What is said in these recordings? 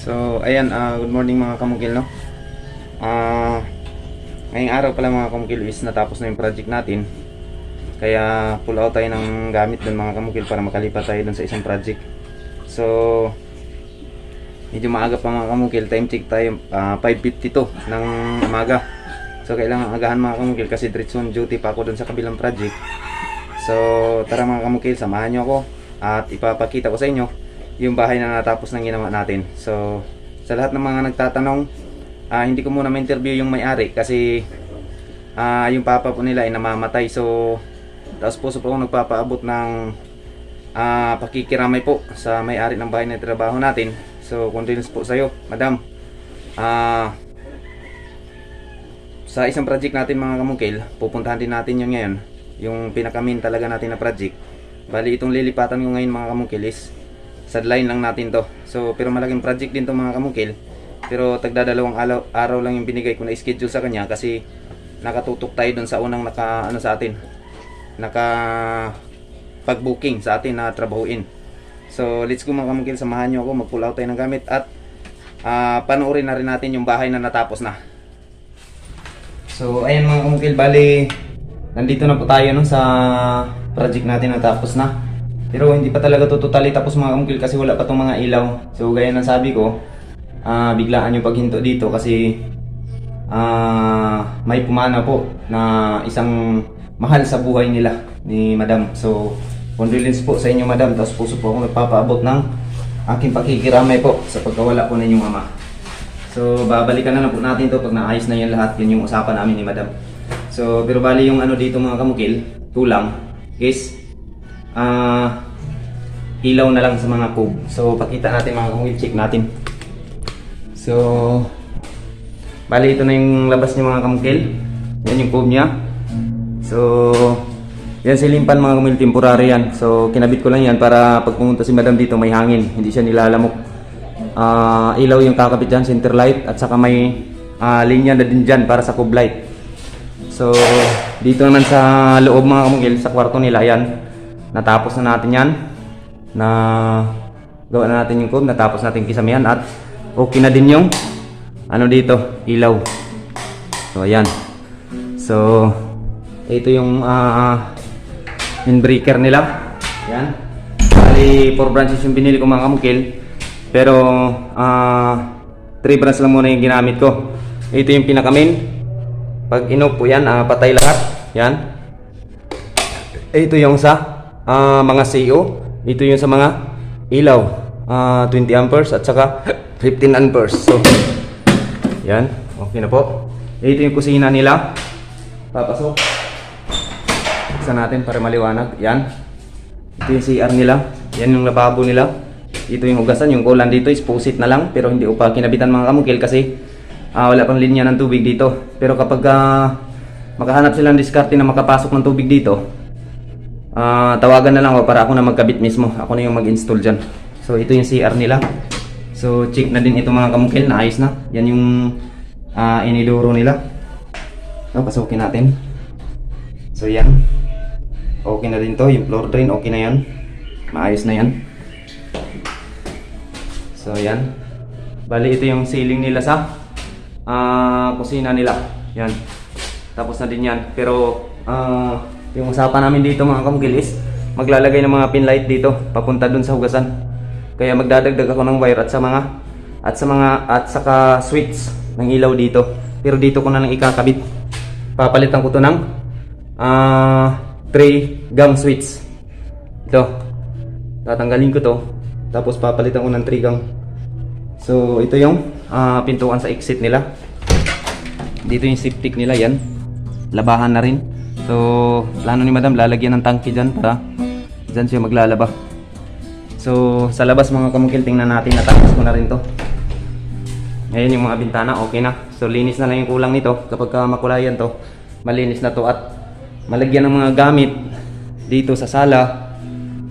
So, ayan, good morning mga kamukil, no? Ngayong araw pala mga kamukil is natapos na yung project natin. Kaya pull out tayo ng gamit dun mga kamukil para makalipat tayo dun sa isang project. So, medyo maaga pa mga kamukil, time check tayo 5:52 ng umaga. So, kailangan agahan mga kamukil kasi diretso on duty pa ako dun sa kabilang project. So, tara mga kamukil, samahan nyo ako at ipapakita ko sa inyo yung bahay na natapos ng ginawa natin. So, sa lahat ng mga nagtatanong, hindi ko muna ma-interview yung may-ari kasi yung papa po nila ay namamatay. So, tapos po akong nagpapaabot ng pakikiramay po sa may-ari ng bahay na trabaho natin. So, condolence po sa'yo, madam. Sa isang project natin mga kamukil, pupuntahan din natin yun ngayon. Yung pinakamin talaga natin na project. Bali, itong lilipatan ko ngayon mga kamukil is sideline lang natin to. So, pero malaking project din to mga kamukil. Pero tagdadalawang araw lang yung binigay ko na schedule sa kanya kasi nakatutok tayo dun sa unang sa atin. Pag-booking sa atin na trabahuin. So, let's go mga kamukil, samahan nyo ako, mag-pull out tayo ng gamit at panoorin na rin natin yung bahay na natapos na. So, ayan mga kamukil, bali nandito na po tayo no, sa project natin na natapos na. Pero hindi pa talaga to totally tapos mga kamukil kasi wala pa tong mga ilaw. So gaya ng sabi ko, biglaan yung paghinto dito kasi may pumana po na isang mahal sa buhay nila ni madam. So condolence po sa inyo madam. Tapos puso po ako nagpapaabot ng aking pakikiramay po sa pagkawala po ninyong ama. So babalikan na lang po natin to pag naayos na yan lahat. Yun yung usapan namin ni madam. So pero bali yung ano dito mga kamukil, tulang is ilaw na lang sa mga cube. So pakita natin mga kamukil, check natin. So bali ito na yung labas niya mga kamukil. Yan yung cube niya. So yan silimpan mga kamukil, temporary yan. So kinabit ko lang yan para pag pumunta si madam dito may hangin, hindi siya nilalamok. Ilaw yung kakabit dyan, center light, at saka may linya na din dyan para sa cube light. So dito naman sa loob mga kamukil, sa kwarto nila yan, natapos na natin yan, na gawa na natin yung cube, natapos natin kisamihan at okay na din yung ano dito, ilaw. So ayan. So ito yung windbreaker nila. Yan. Bali 4 branches yung binili ko mga kamukil. Pero 3 branches lang muna yung ginamit ko. Ito yung pinaka-main. Pag inoff po yan, patay lahat. Yan. Ito yung sa mga CO. Ito yung sa mga ilaw, 20 amperes at saka 15 amperes. So, yan, okay na po. Ito yung kusina nila. Papasok. Isa natin para maliwanag. Yan. Ito yung CR nila. Yan yung lababo nila. Ito yung hugasan. Yung kulan dito is pusit na lang. Pero hindi pa kinabitan mga kamukil kasi wala pang linya ng tubig dito. Pero kapag makahanap silang diskarte na makapasok ng tubig dito, tawagan na lang ako para ako na magkabit mismo. Ako na yung mag-install dyan. So ito yung CR nila. So check na din ito mga kamukil, naayos na. Yan yung iniduro nila. So pasukin natin. So yan, okay na din to. Yung floor drain okay na yan, maayos na yan. So yan, bali ito yung ceiling nila sa kusina nila. Yan, tapos na din yan. Pero yung usapan namin dito mga kamukil is maglalagay ng mga pin light dito papunta dun sa hugasan. Kaya magdadagdag ako ng wire at saka switch ng ilaw dito. Pero dito ko na lang ikakabit. Papalitan ko to ng 3 gang switch. Ito. Tatanggalin ko to. Tapos papalitan ko ng 3 gang. So ito yung pintuan sa exit nila. Dito yung septic nila yan. Labahan na rin. So, plano ni madam, lalagyan ng tangke dyan para dyan siya maglalaba. So, sa labas mga kamukil, tingnan natin, natapos ko na rin to. Ngayon yung mga bintana, okay na. So, linis na lang yung kulang nito. Kapag makulayan to, malinis na to. At malagyan ng mga gamit dito sa sala.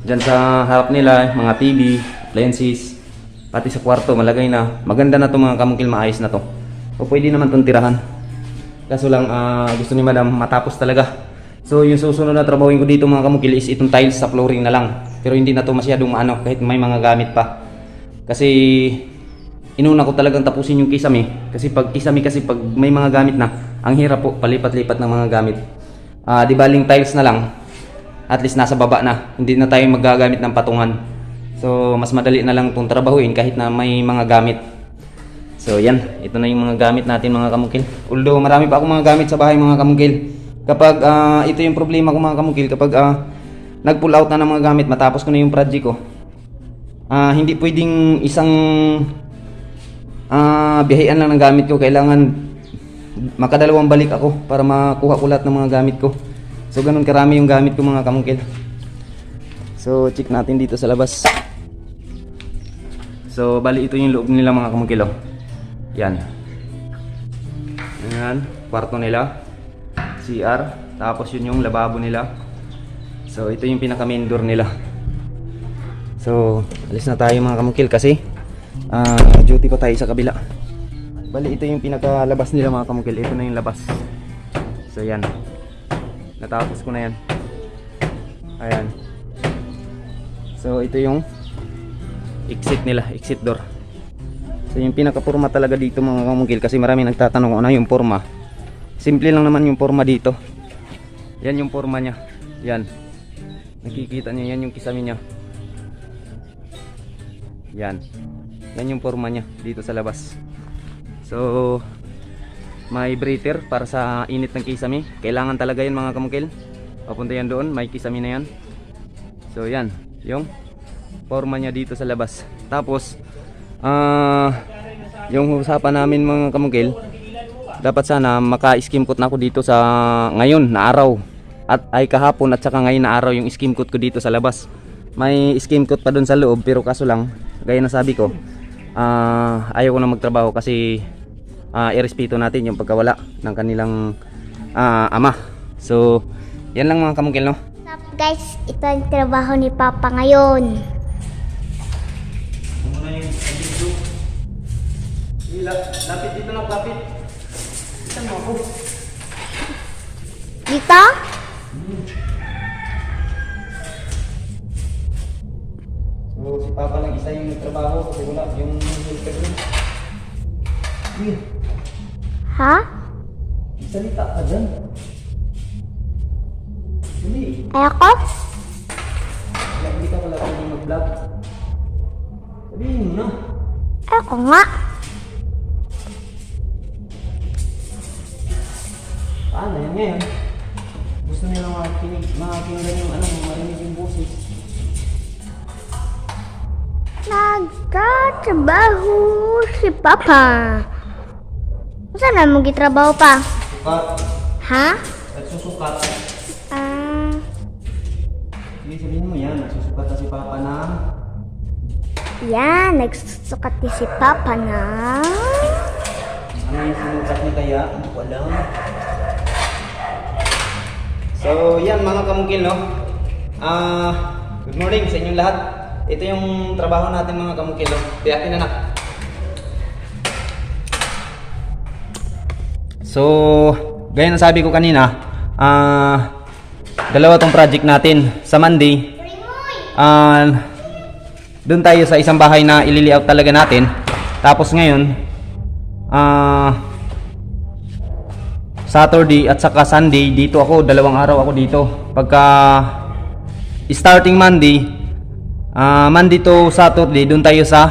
Dyan sa harap nila, mga TV, appliances, pati sa kwarto, malagay na. Maganda na to mga kamukil, maayos na to. O pwede naman itong tirahan. Kaso lang gusto ni madam matapos talaga. So yung susunod na trabahuin ko dito mga kamukil is itong tiles sa flooring na lang. Pero hindi na to masyadong kahit may mga gamit pa. Kasi inuna ko talagang tapusin yung kisame. Kasi pag kisame kasi pag may mga gamit na, ang hirap po palipat-lipat ng mga gamit. Di baling tiles na lang, at least nasa baba na, hindi na tayo magagamit ng patungan. So mas madali na lang itong trabahuin kahit na may mga gamit. So yan, ito na yung mga gamit natin mga kamukil. Although marami pa akong mga gamit sa bahay mga kamukil. Kapag ito yung problema ko mga kamukil, kapag nag-pull out na ng mga gamit matapos ko na yung project ko, hindi pwedeng isang bihayan lang ng gamit ko. Kailangan makadalawang balik ako para makuha ko lahat ng mga gamit ko. So ganun karami yung gamit ko mga kamukil. So check natin dito sa labas. So bali ito yung loob nila mga kamukil. Yan. Yan, kwarto nila, CR, tapos yun yung lababo nila. So ito yung pinaka main door nila. So alis na tayo mga kamukil kasi duty pa tayo sa kabila. Bali ito yung pinakalabas nila mga kamukil. Ito na yung labas. So yan, natapos ko na yan. Ayan. So ito yung exit nila, exit door. So yung pinaka-porma talaga dito mga kamukil, kasi marami nagtatanong kung ano yung porma. Simple lang naman yung porma dito. Yan yung porma nya. Yan, nakikita nyo, yan yung kisame nya. Yan, yan yung porma nya dito sa labas. So may breather para sa init ng kisame. Kailangan talaga yan mga kamukil. Papunta yan doon, may kisame na yan. So yan, yung porma nya dito sa labas. Tapos yung usapan namin mga kamukil, dapat sana maka-skim coat na ako dito sa ngayon na araw, at ay kahapon at saka ngayon na araw yung skim coat ko dito sa labas. May skim coat pa doon sa loob, pero kaso lang, gaya na sabi ko, ayaw ko na magtrabaho kasi irespeto natin yung pagkawala ng kanilang ama. So yan lang mga kamukil, no? Sup guys, ito ang trabaho ni Papa ngayon. Lapit dito na, lapit. Itan mo ako. Dito? So si Papa lang isa yung nagtrabaho kasi wala yung helper niya. Ha? Salita ka dyan. Hindi. Ay ako? Hindi ka pala pwedeng mag-vlog. Sabihin mo na. Ay ako nga. Paano yan ngayon? Gusto nila makakinggan yung marinig yung boses. Nagtatrabaho si Papa. Saan na mo gitrabaho pa? Sukat. Ha? Nagsusukat. Sige, sabihin mo yan. Nagsusukat na si Papa na. Yan, nagsusukat ni si Papa na. Ano yung sinukat niya kaya? Wala. So yan mga kamukil, no? Good morning sa inyong lahat. Ito yung trabaho natin mga kamukil, no? Tiyakin na. So gaya na sabi ko kanina, dalawa tong project natin. Sa Monday, doon tayo sa isang bahay na ili-layout talaga natin. Tapos ngayon, Saturday at saka Sunday dito ako, dalawang araw ako dito. Pagka starting Monday, Monday to Saturday doon tayo sa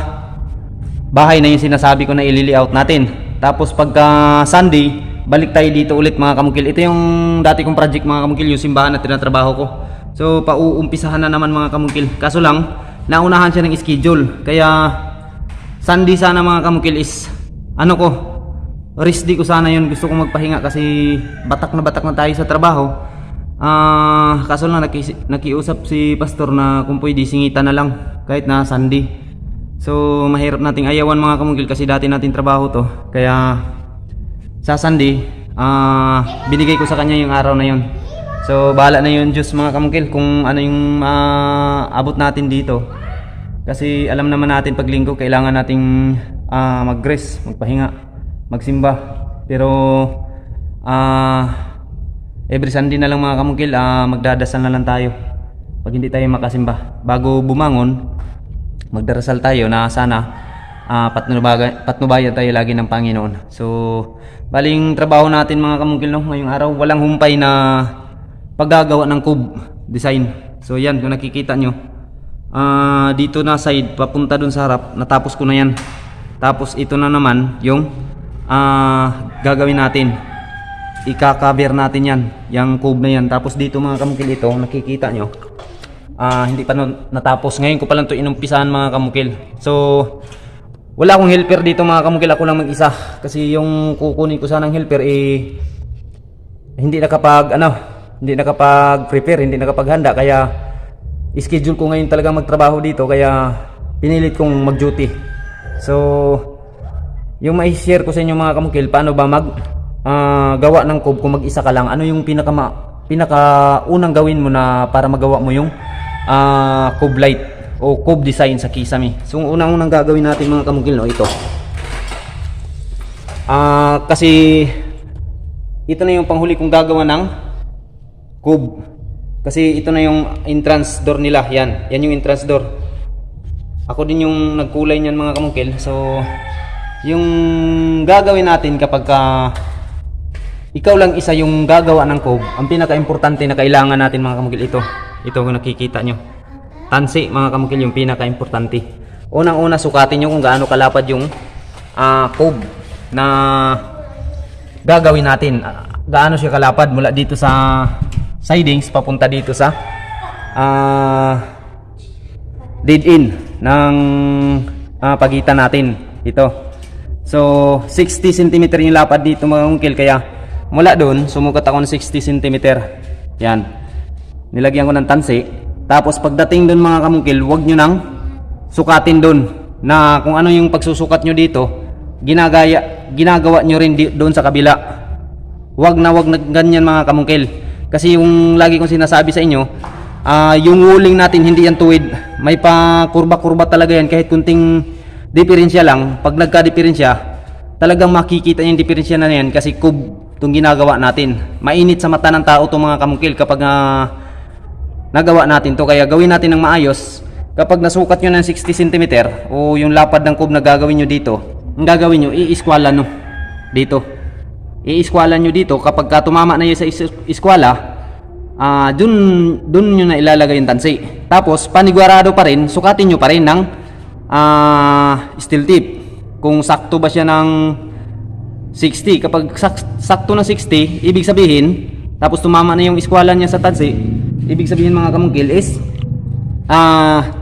bahay na yung sinasabi ko na ili-layout natin. Tapos pagka Sunday, balik tayo dito ulit mga kamukil. Ito yung dati kong project mga kamukil, yung simbahan na tinatrabaho ko. So pauumpisahan na naman mga kamukil. Kaso lang, naunahan siya ng schedule. Kaya Sunday sana mga kamukil is rest day ko sana yun. Gusto kong magpahinga kasi batak na tayo sa trabaho. Kaso lang nakiusap si pastor na kung pwede singitan na lang kahit na Sunday. So mahirap nating ayawan mga kamukil kasi dati natin trabaho to. Kaya sa Sunday, binigay ko sa kanya yung araw na yun. So bahala na yun Diyos mga kamukil kung ano yung abot natin dito. Kasi alam naman natin pag linggo kailangan nating mag-rest, magpahinga, magsimba. Pero every Sunday na lang mga kamukil, magdadasal na lang tayo. Pag hindi tayo makasimba, bago bumangon, magdarasal tayo na sana patnubayan tayo lagi ng Panginoon. So, baling trabaho natin mga kamungkil, no, ngayong araw, walang humpay na paggagawa ng cube design. So yan, kung nakikita nyo, dito na side papunta dun sa harap, natapos ko na yan. Tapos ito na naman yung gagawin natin, ika-cover natin yan, yung cube na yan. Tapos dito mga kamungkil, ito nakikita nyo, hindi pa natapos. Ngayon ko pa lang ito inumpisahan mga kamungkil. So wala akong helper dito mga kamungkil, ako lang mag-isa. Kasi yung kukunin ko sanang helper hindi nakapag-prepare, hindi nakapaghanda. Kaya schedule ko ngayon talaga magtrabaho dito. Kaya pinilit kong mag-duty. So yung mai-share ko sa inyo mga kamungkil, paano ba gawa ng cube kung mag-isa ka lang. Ano yung pinaka-unang gawin mo na para magawa mo yung cube light o cube design sa Kisame. So unang gagawin natin mga kamungkil, no, ito. Kasi ito na yung panghuli kong gagawa ng cube. Kasi ito na yung entrance door nila. Yan yung entrance door. Ako din yung nagkulay niyan mga kamungkil. So yung gagawin natin kapag ikaw lang isa yung gagawa ng cube, ang pinaka-importante na kailangan natin mga kamungkil, ito kung nakikita nyo, tansi mga kamungkil, yung pinaka-importante. Unang-una sukatin nyo kung gaano kalapad yung cube na gagawin natin. Gaano siya kalapad mula dito sa sidings papunta dito sa dead end ng pagitan natin. Ito. So 60 cm yung lapad dito mga kamungkil, kaya mula doon sumukat ako ng 60 cm. Yan. Nilagyan ko ng tansi. Tapos pagdating doon mga kamungkil, huwag nyo nang sukatin doon na kung ano yung pagsusukat nyo dito, ginagawa nyo rin doon sa kabila. Huwag na ganyan mga kamungkil. Kasi yung lagi kong sinasabi sa inyo, yung walling natin hindi yan tuwid. May pa kurba-kurba talaga yan. Kahit kunting diferensya lang, pag nagka-diferensya, talagang makikita yung diferensya na yan kasi cube itong ginagawa natin. Mainit sa mata ng tao itong mga kamungkil kapag nagawa natin to. Kaya gawin natin ng maayos. Kapag nasukat nyo ng 60 cm o yung lapad ng cube na gagawin nyo dito, ang gagawin nyo, i-iskwalan nyo dito. I-iskwalan nyo dito. Kapag tumama na yun sa iskwala, dun nyo na ilalagay yung tansi. Tapos panigurado pa rin, sukatin nyo pa rin ng steel tip kung sakto ba siya ng 60. Kapag sakto na 60, ibig sabihin, tapos tumama na yung iskwalan niya sa tansi, ibig sabihin mga kamungkil is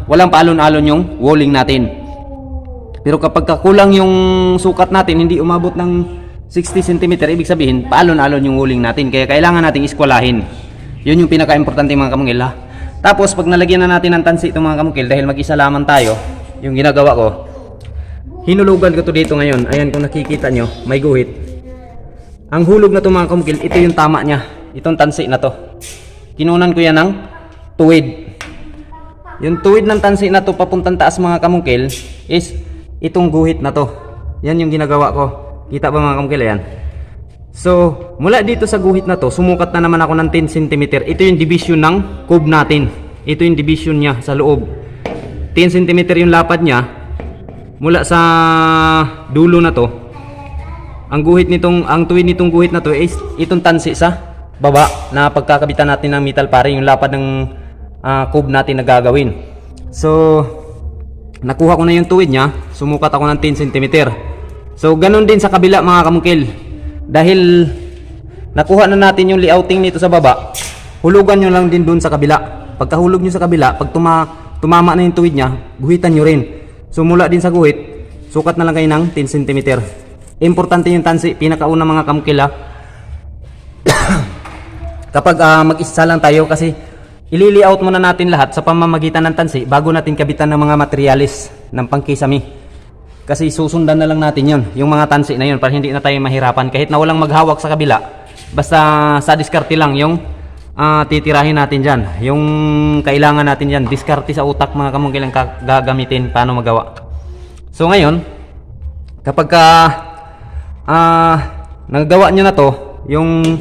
walang paalon-alon yung walling natin. Pero kapag kulang yung sukat natin, hindi umabot ng 60 cm, ibig sabihin paalon-alon yung walling natin. Kaya kailangan nating iskwalahin. Yun yung pinaka-importante mga kamungkil, ha? Tapos pag nalagyan na natin ng tansi itong mga kamungkil, dahil mag-isa lamang tayo, yung ginagawa ko, hinulugan ko to dito ngayon. Ayan, kung nakikita nyo, may guhit. Ang hulog na to mga kamungkil, ito yung tama nya, itong tansi na to. Kinunan ko yan ng tuwid. Yung tuwid ng tansi na to papuntang taas mga kamungkil is itong guhit na to. Yan yung ginagawa ko. Kita ba mga kamungkil? Ayan. So mula dito sa guhit na to, sumukat na naman ako ng 10 cm. Ito yung division ng cube natin. Ito yung division nya sa loob. 10 cm yung lapad niya mula sa dulo na to. Ang tuwid nitong guhit na to is itong tansi sa baba na pagkakabitan natin ng metal paring, yung lapad ng cube natin na gagawin. So nakuha ko na yung tuwid niya, sumukat ako ng 10 cm. So ganun din sa kabila mga kamungkil. Dahil nakuha na natin yung layouting nito sa baba, hulugan nyo lang din dun sa kabila. Pagkahulog nyo sa kabila, pag tumama na yung tuwid nya, guhitan nyo rin. So mula din sa guhit, sukat na lang kayo ng 10 cm. Importante yung tansi, pinakauna mga kamungkil, ha. Kapag mag-isa lang tayo, kasi ili-layout muna natin lahat sa pamamagitan ng tansi bago natin kabitan ng mga materialis ng pang-Kisame. Kasi susundan na lang natin yun, yung mga tansi na yun, para hindi na tayo mahirapan. Kahit na walang maghawak sa kabila, basta sa diskarte lang yung titirahin natin dyan. Yung kailangan natin dyan, diskarte sa utak mga kamungkil ang gagamitin paano magawa. So ngayon, kapag nagawa nyo na to, yung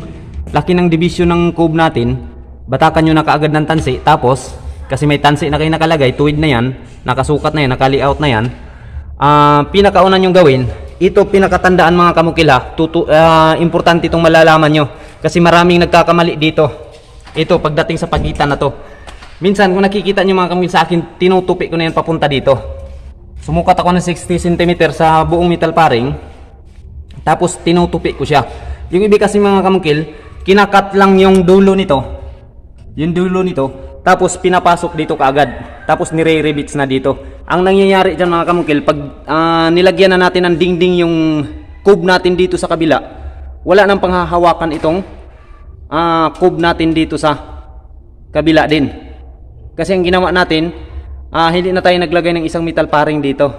laki ng division ng cube natin, batakan nyo na kaagad ng tansi. Tapos kasi may tansi na kayo nakalagay, tuwid na yan, nakasukat na yan, naka-layout na yan, pinakauna nyong gawin, ito pinakatandaan mga kamukil ha, importante itong malalaman nyo kasi maraming nagkakamali dito. Ito pagdating sa pagitan na to, minsan kung nakikita nyo mga kamukil sa akin, tinutupi ko na yan papunta dito. Sumukat ako ng 60 cm sa buong metal paring, tapos tinutupi ko siya. Yung ibig kasi mga kamukil, kinakat lang yung dulo nito, tapos pinapasok dito kaagad, tapos nire-rebits na dito. Ang nangyayari dyan mga kamukil, pag nilagyan na natin ng dingding yung cube natin dito sa kabila, wala nang panghahawakan itong cube natin dito sa kabila din. Kasi ang ginawa natin, hindi na tayo naglagay ng isang metal paring dito.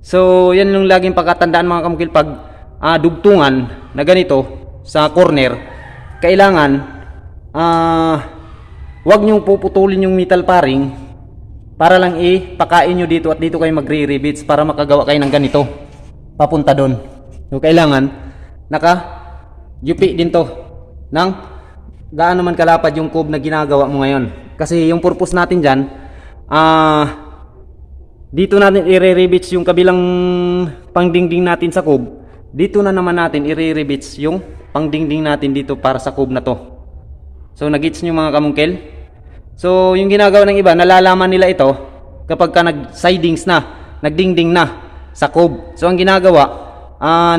So yan yung laging pagkatandaan mga kamukil, pag dugtungan na ganito sa corner, kailangan wag nyong puputulin yung metal paring para lang ipakain nyo dito at dito kayo magre-rivets para makagawa kayo ng ganito papunta doon. So kailangan naka-yupi din to ng gaano man kalapad yung cube na ginagawa mo ngayon. Kasi yung purpose natin dyan, dito natin i-rivets yung kabilang pangdingding natin sa cube, dito na naman natin i-rivets yung pangdingding natin dito para sa cube na to. So nagits nyo mga kamungkil? So yung ginagawa ng iba, nalalaman nila ito kapag ka nag-sidings na, nagdingding na sa cube. So ang ginagawa,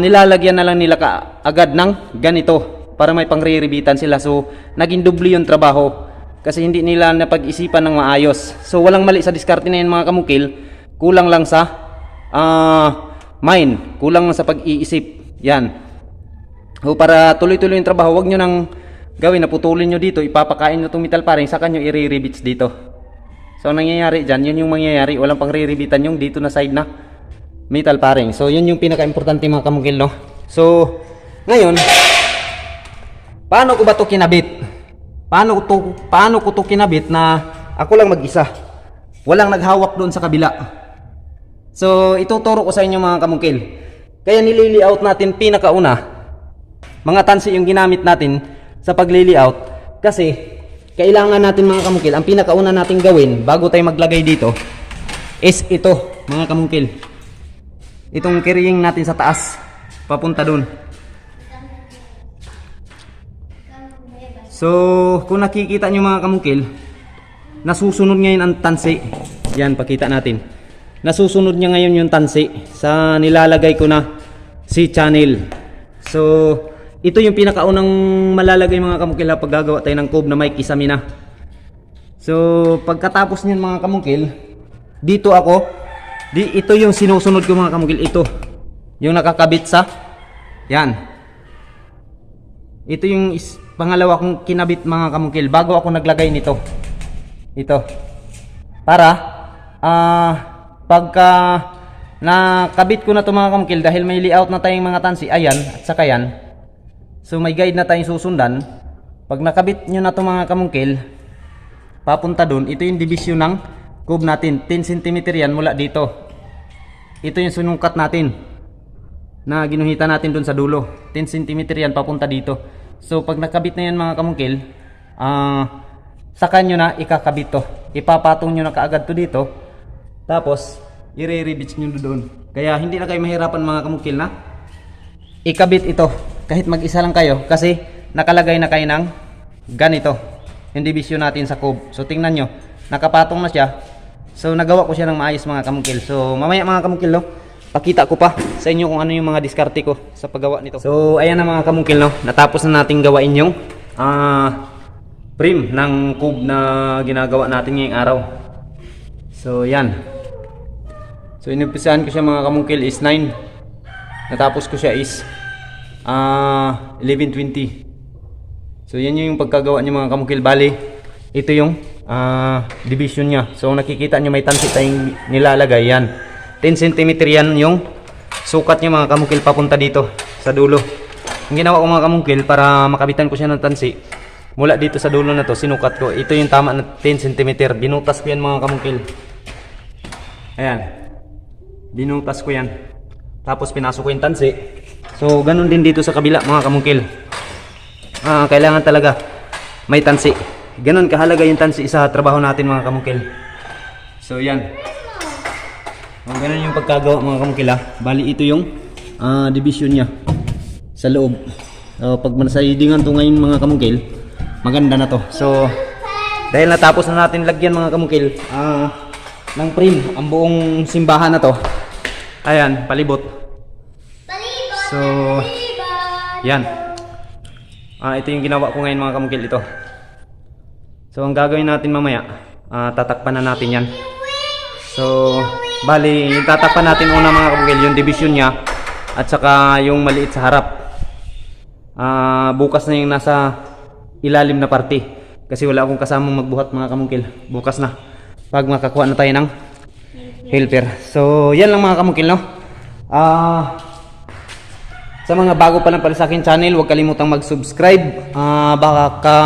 nilalagyan na lang nila agad ng ganito para may pang-riribitan sila. So naging dubli yung trabaho kasi hindi nila napag-isipan ng maayos. So walang mali sa diskarte na yun mga kamungkil, kulang lang sa mind, kulang lang sa pag-iisip. Yan. So para tuloy-tuloy yung trabaho, wag nyo nang gawin na putulin nyo dito, ipapakain nyo itong metal paring, saka nyo i-rivets dito. So nangyayari dyan, yun yung mangyayari, walang pang riribitan yung dito na side na metal paring. So yun yung pinaka-importante mga kamungkil, no? So ngayon, paano ko ba ito kinabit? Paano ko to kinabit na ako lang mag-isa, walang naghawak doon sa kabila? So ituturo ko sa inyo mga kamungkil. Kaya nili-layout natin pinakauna, mga tansi yung ginamit natin sa pag-layout, kasi kailangan natin mga kamungkil, ang pinakauna nating gawin bago tayo maglagay dito is ito mga kamungkil, itong carrying natin sa taas papunta dun. So kung nakikita nyo mga kamungkil, nasusunod ngayon ang tansi. Yan, pakita natin, nasusunod niya ngayon yung tansi sa nilalagay ko na C-channel. So ito yung pinakaunang malalagay mga kamungkil pag gagawa tayo ng cube na may kisame na. So pagkatapos niyan mga kamungkil, ito yung sinusunod ko mga kamungkil, ito yung nakakabit sa yan. Ito yung pangalawa kong kinabit mga kamungkil bago ako naglagay nito. Ito para pagka nakabit ko na ito mga kamungkil, dahil may layout na tayong mga tansi, ayan at saka yan. So may guide na tayong susundan. Pag nakabit nyo na ito mga kamungkil, papunta dun, ito yung division ng cube natin, 10 cm yan mula dito. Ito yung sunungkat natin na ginuhita natin dun sa dulo, 10 cm yan papunta dito. So pag nakabit na yan mga kamungkil, saka nyo na ikakabit to, ipapatong nyo na kaagad to dito, tapos i-rivets nyo doon. Kaya hindi na kayo mahirapan mga kamungkil na ikabit ito kahit mag-isa lang kayo, kasi nakalagay na kayo ng ganito yung division natin sa cube. So tingnan nyo, nakapatong na siya. So nagawa ko siya ng maayos mga kamungkil. So mamaya mga kamungkil, no, pakita ko pa sa inyo kung ano yung mga diskarte ko sa paggawa nito. So ayan na mga kamungkil, no, natapos na natin gawain yung frame ng cube na ginagawa natin ngayong araw. So yan. So inumpisahan ko siya mga kamungkil is 9. Natapos ko siya is 11:20. So yan yung pagkagawa niya mga kamungkil. Bali, ito yung division niya. So nakikita nyo may tansi tayong nilalagay. Yan, 10 cm yan yung sukat niya mga kamungkil papunta dito sa dulo. Ang ginawa ko mga kamungkil para makabitan ko siya ng tansi, mula dito sa dulo na to, sinukat ko. Ito yung tama na 10 cm. Binutas ko yan mga kamungkil. Ayan, binutas ko yan, tapos pinasok ko yung tansi. So ganun din dito sa kabila mga kamungkil. Kailangan talaga may tansi. Ganun kahalaga yung tansi sa trabaho natin mga kamungkil. So yan. Ganun yung pagkagawa mga kamukil ha. Bali ito yung division niya sa loob. Pag masaidingan to ngayon mga kamukil, maganda na to. So dahil natapos na natin lagyan mga kamukil ng frame ang buong simbahan na to. Ayan, palibot. So yan. Ito yung ginawa ko ngayon mga kamukil ito. So ang gagawin natin mamaya, tatakpan na natin yan. So bali, yung tatakpan natin una mga kamukil, yung division niya at saka yung maliit sa harap. Bukas na yung nasa ilalim na parte kasi wala akong kasamang magbuhat mga kamukil. Bukas na pag makakuha na tayo ng helper. So yan lang mga kamukil, no? Sa mga bago pa lang pala sa akin channel, huwag kalimutang mag-subscribe. Baka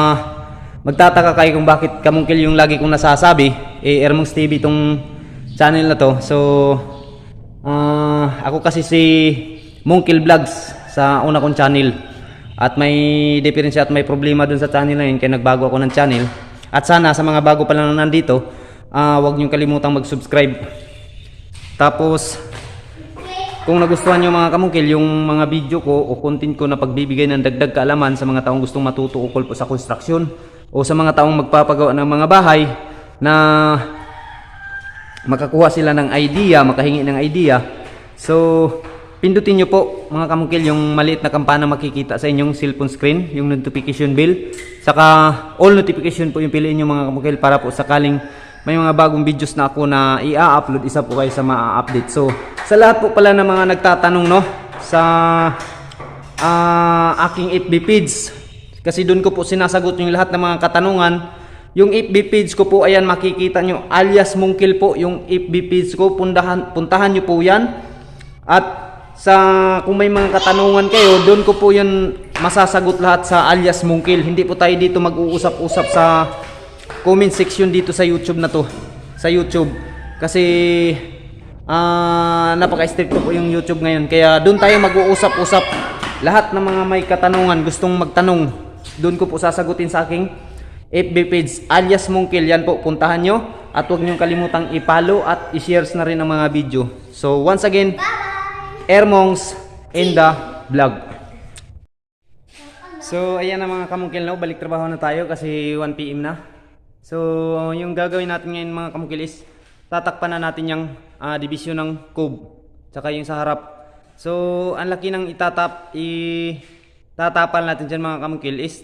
magtataka kayo kung bakit kamukil yung lagi kong nasasabi. Ermongs TV itong channel na to. So ako kasi si Mungkil Vlogs sa una kong channel. At may diferensya at may problema dun sa channel na yun, kaya nagbago ako ng channel. At sana sa mga bago pa lang nandito, huwag nyo kalimutang mag-subscribe. Tapos kung nagustuhan nyo mga kamukil yung mga video ko o content ko na pagbibigay ng dagdag kaalaman sa mga taong gustong matuto ukol po sa construction o sa mga taong magpapagawa ng mga bahay na makakuha sila ng idea, makahingi ng idea. So pindutin nyo po mga kamukil yung maliit na kampana makikita sa inyong cellphone screen, yung notification bell. Saka all notification po yung piliin nyo mga kamukil para po sakaling may mga bagong videos na ako na i-upload, isa po kayo sa ma-update. So sa lahat po pala ng mga nagtatanong, no, sa aking FB page, kasi doon ko po sinasagot yung lahat ng mga katanungan. Yung FB page ko po, ayan, makikita nyo, alias Mungkil po yung FB page ko. Puntahan nyo po yan. At kung may mga katanungan kayo, doon ko po yun masasagot lahat sa alias Mungkil. Hindi po tayo dito mag-uusap-usap sa comment section dito sa YouTube na to. Sa YouTube. Kasi napaka-strict po yung YouTube ngayon. Kaya doon tayo mag-uusap-usap. Lahat ng mga may katanungan, gustong magtanong, doon ko po sasagutin sa aking FB page alias Mungkil. Yan po, puntahan nyo. At huwag nyo kalimutang i-follow at i-share na rin ang mga video. So once again, Ermongs in the vlog. So ayan na mga kamukil, no? Balik trabaho na tayo kasi 1 PM na. So yung gagawin natin ngayon mga kamukil is tatakpan na natin yung division ng cove tsaka yung sa harap. So ang laki ng itatapal natin dyan mga kamukil is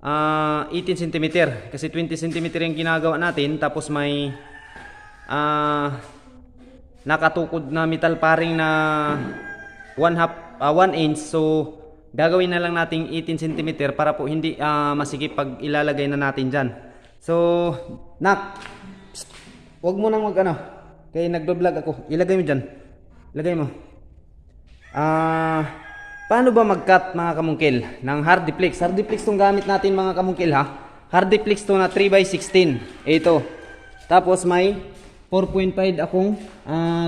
18 cm kasi 20 cm yung ginagawa natin, tapos may nakatukod na metal paring na 1 inch. So gagawin na lang nating 18 cm para po hindi masikip pag ilalagay na natin dyan. So nak, huwag mo nang kaya nagbablog ako, ilagay mo dyan, ilagay mo. Paano ba mag-cut mga kamungkil ng hardiplex? Hardiplex tong gamit natin mga kamungkil ha. Hardiplex to na 3x16. Ito. Tapos may 4.5 akong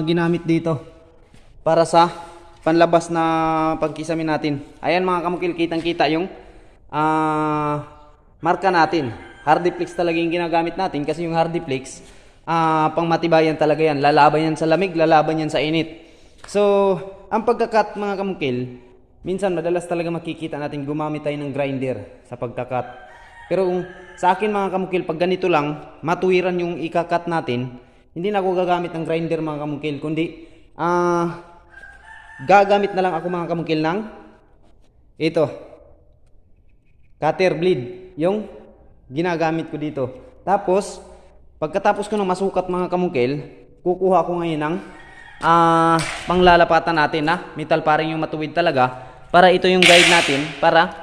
ginamit dito para sa panlabas na pagkisamin natin. Ayan mga kamungkil, kitang-kita yung marka natin. Hardiplex talaga yung ginagamit natin kasi yung hardiplex pangmatibayan talaga yan. Lalaban yan sa lamig, lalaban yan sa init. So, ang pagkakat mga kamukil, minsan madalas talaga makikita natin gumamit tayo ng grinder sa pagkakat. Pero kung sa akin mga kamukil, pag ganito lang, matuwiran yung ikakat natin, hindi na ako gagamit ng grinder mga kamukil, kundi gagamit na lang ako mga kamukil ng ito, cutter blade, yung ginagamit ko dito. Tapos, pagkatapos ko ng masukat mga kamukil, kukuha ko ngayon ng panglalapatan natin na metal paring yung matuwid talaga, para ito yung guide natin para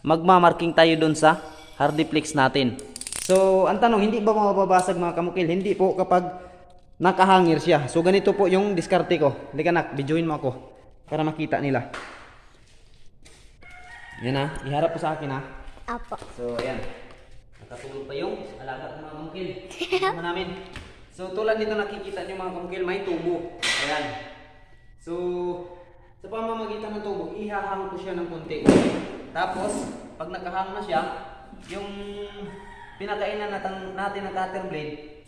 magmamarking tayo dun sa hardiplex natin. So ang tanong, hindi ba mababasag mga kamukil? Hindi po kapag nakahangir siya. So ganito po yung diskarte ko. Halika nak, videoin mo ako para makita nila. Yan ha, iharap po sa akin ha. Apo. So ayan, nakatulog pa yung alaga ng mga kamukil. Tignan namin. So tulad nito nakikita nyo mga kamukil, may tubo. Ayan. So sa pamamagitan ng tubo, ihahang ko siya ng konti. Tapos pag nakahang na siya, yung pinakainan natin ng cutter blade,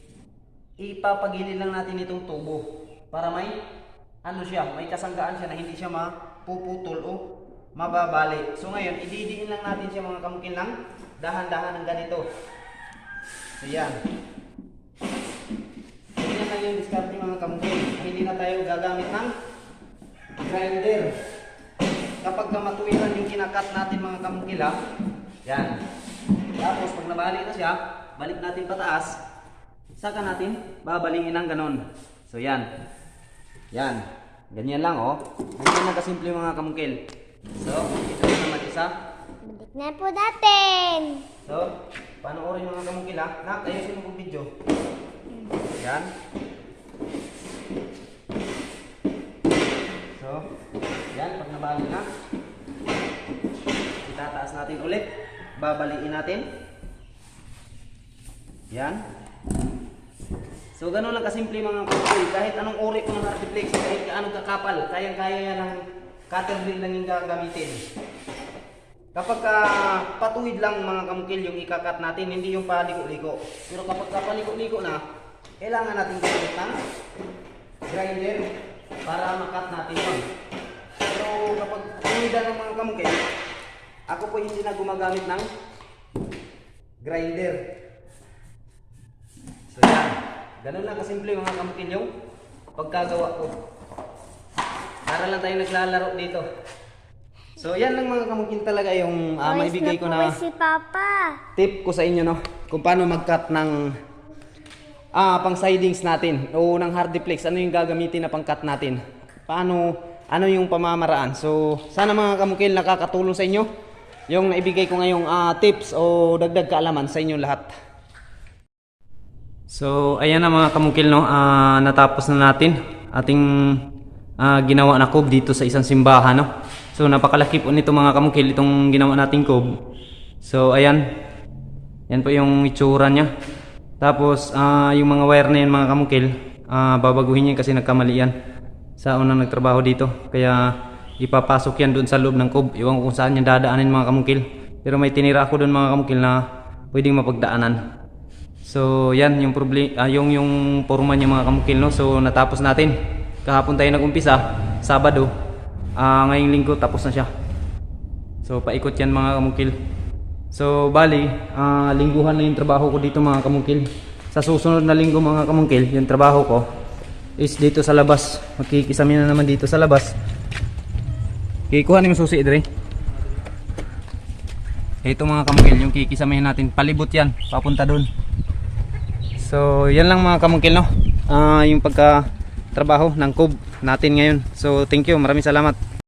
ipapagilid lang natin itong tubo. para may ano siya, may kasanggaan siya na hindi siya mapuputol o mababali. So ngayon, ididiin lang natin siya mga kamukil ng dahan-dahan ng ganito. So yan. Ganyan lang yung diskarte mga kamukil. Hindi na tayo gagamit ng grinder. Kapag matuwiran yung kinakat natin mga kamukil ha, yan. Tapos pag nabali na siya, balik natin pataas, saka natin babalikin ng ganon. So yan. Yan. Ganyan lang oh. Ganyan lang kasimple mga kamukil. So, ito naman isa. Balik na po natin. So, panoorin mga kamukil ha. Nak, ayusin mo video. Yan. So, yan. Pag nabali na, itataas natin ulit. Babaliin natin. Yan. So, ganun lang kasimple mga kamukil. Kahit anong uri ko ng hardiplex, kahit anong kakapal, kayang-kaya yan ng cutter drill lang yung gagamitin. Kapag patuwid lang mga kamukil yung ikakat natin, hindi yung paliko-liko. Pero kapag paliko-liko na, kailangan natin gumamit ng grinder para makat natin yun. Pero kapag tuwidan ng mga kamukil, ako po hindi na gumagamit ng grinder. So yan. Ganun lang kasimple mga kamukil yung pagkagawa ko. Para lang tayo naglalaro dito. So yan lang mga kamukil talaga yung maibigay ko na si Papa. tip ko sa inyo no. Kung paano mag-cut ng pang sidings natin o ng hardiplex. Ano yung gagamitin na pang-cut natin. Ano yung pamamaraan. So sana mga kamukil nakakatulong sa inyo yung naibigay ko ngayong tips o dagdag kaalaman sa inyo lahat. So ayan na mga kamukil no, natapos na natin ating ginawa na cob dito sa isang simbahan no. So napakalaki po nito mga kamukil itong ginawa nating cob. So ayan, yan po yung itsura nya. Tapos yung mga wire na yan mga kamukil, babaguhin yan kasi nagkamali yan sa unang nagtrabaho dito. Kaya ipapasok yan doon sa loob ng cob. Iwan ko kung saan yan dadaanin mga kamukil. Pero may tinira ako doon mga kamukil na pwedeng mapagdaanan. So yan yung problema, yung forma niya mga kamukil no. So natapos natin. Kahapon tayo nag-umpisa, Sabado. Ngayong linggo tapos na siya. So paikot yan mga kamukil. So bali, lingguhan na yung trabaho ko dito mga kamukil. Sa susunod na linggo mga kamukil, yung trabaho ko is dito sa labas. Magkikisami na naman dito sa labas. Kikuha na yung susi Idre. Ito mga kamukil, yung kikisamihin natin. Palibot yan, papunta dun. So yan lang mga kamukil no, yung pagka trabaho ng cob natin ngayon. So thank you, maraming salamat.